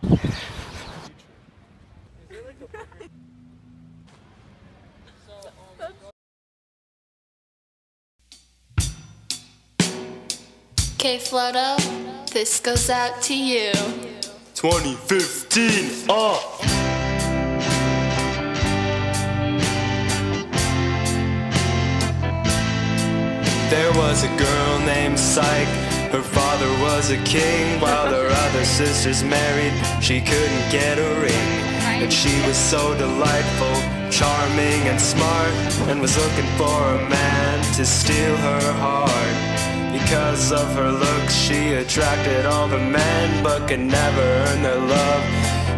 Okay, Floto, this goes out to you. 2015, There was a girl named Psyche. Her father was a king, while their other sisters married. She couldn't get a ring, and she was so delightful, charming and smart, and was looking for a man to steal her heart. Because of her looks, she attracted all the men, but could never earn their love.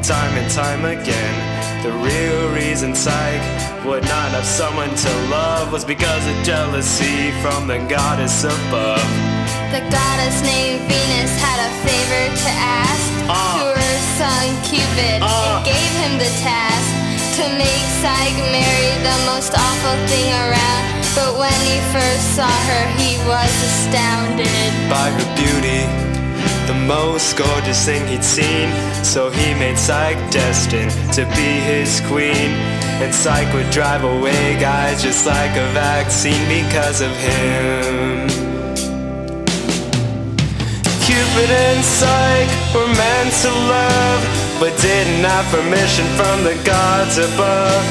Time and time again, the real reason Psyche would not have someone to love was because of jealousy from the goddess above. The goddess named Venus had a favor to ask to her son Cupid, and gave him the task to make Psyche marry the most awful thing around. But when he first saw her, he was astounded by her beauty, the most gorgeous thing he'd seen. So he made Psyche destined to be his queen. And Psyche would drive away guys just like a vaccine because of him. Cupid and Psyche were meant to love, but didn't have permission from the gods above.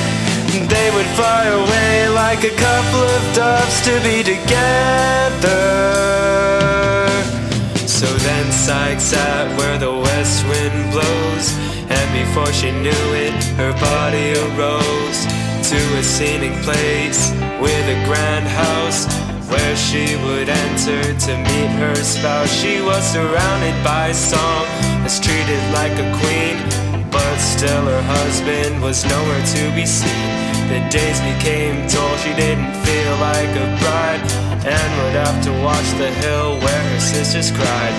They would fly away like a couple of doves to be together. So then Psyche sat where the west wind blows, and before she knew it, her body arose to a scenic place with a grand house, where she would enter to meet her spouse. She was surrounded by song, was treated like a queen, but still her husband was nowhere to be seen. The days became dull, she didn't feel like a bride, and would have to watch the hill where her sisters cried.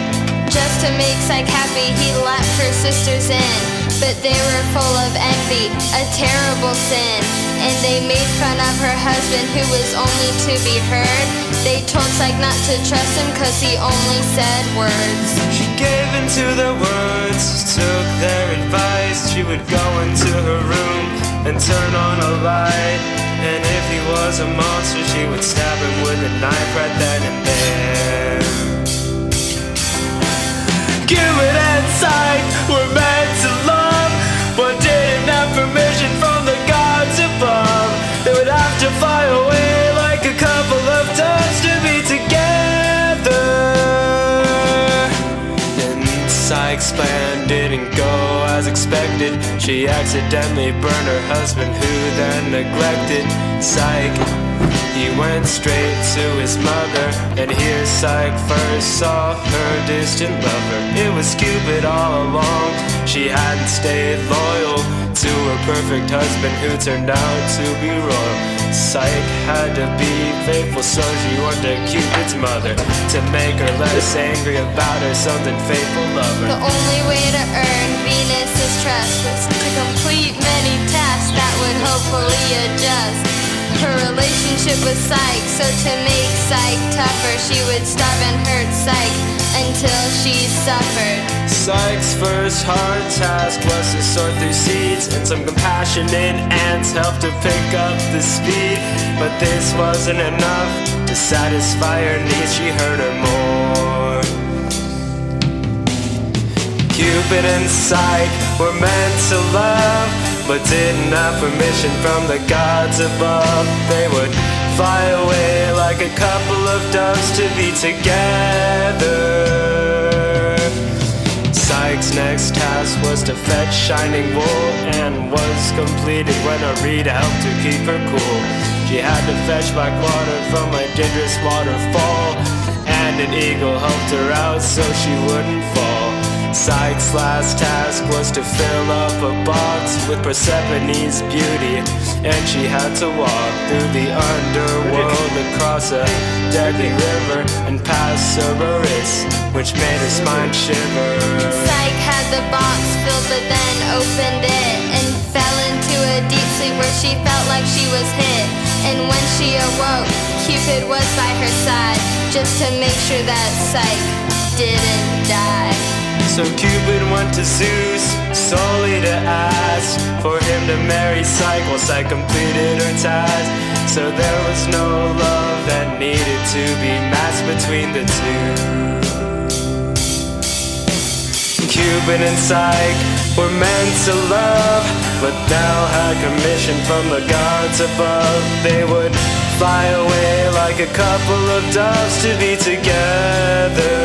Just to make Psyche happy, he let her sisters in, but they were full of envy, a terrible sin. And they made fun of her husband, who was only to be heard. They told Psyche not to trust him, cause he only said words. She gave into their words, took their advice. She would go into her room and turn on a light, and if he was a monster, she would stab him with a knife right then and there. Cupid and Psyche were meant to love, but didn't have permission from the gods above. They would have to fly away like a couple of doves to be together. And Psyche's plan didn't go as expected. She accidentally burned her husband, who then neglected Psyche. He went straight to his mother, and here Psyche first saw her distant lover. It was Cupid all along. She hadn't stayed loyal to her perfect husband, who turned out to be royal. Psyche had to be faithful, so she went to Cupid's mother to make her less angry about her something faithful lover. The only way to earn Venus's trust was to complete many tasks that would hopefully adjust her relationship with Psyche. So to make Psyche tougher, she would starve and hurt Psyche until she suffered. Psyche's first hard task was to sort through seeds, and some compassionate ants helped her pick up the speed. But this wasn't enough to satisfy her needs, she hurt her more. Cupid and Psyche were meant to love, but didn't have permission from the gods above. They would fly away like a couple of doves to be together. Psyche's next task was to fetch shining wool, and was completed when a reed helped to keep her cool. She had to fetch black water from a dangerous waterfall, and an eagle helped her out so she wouldn't fall. Psyche's last task was to fill up a box with Persephone's beauty, and she had to walk through the underworld, across a deadly river, and past Cerberus, which made her spine shiver. Psyche had the box filled, but then opened it and fell into a deep sleep where she felt like she was hit. And when she awoke, Cupid was by her side, just to make sure that Psyche didn't die. So Cupid went to Zeus solely to ask for him to marry Psyche, while Psyche completed her task. So there was no love that needed to be matched between the two. Cupid and Psyche were meant to love, but now had commission from the gods above. They would fly away like a couple of doves to be together.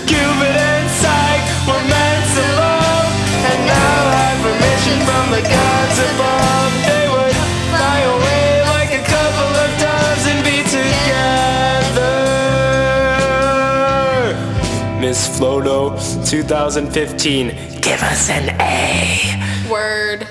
Cupid and Psyche were meant to love, and now had permission from the gods above. They would fly away like a couple of doves and be together. Miss Flodo, 2015, give us an A. Word.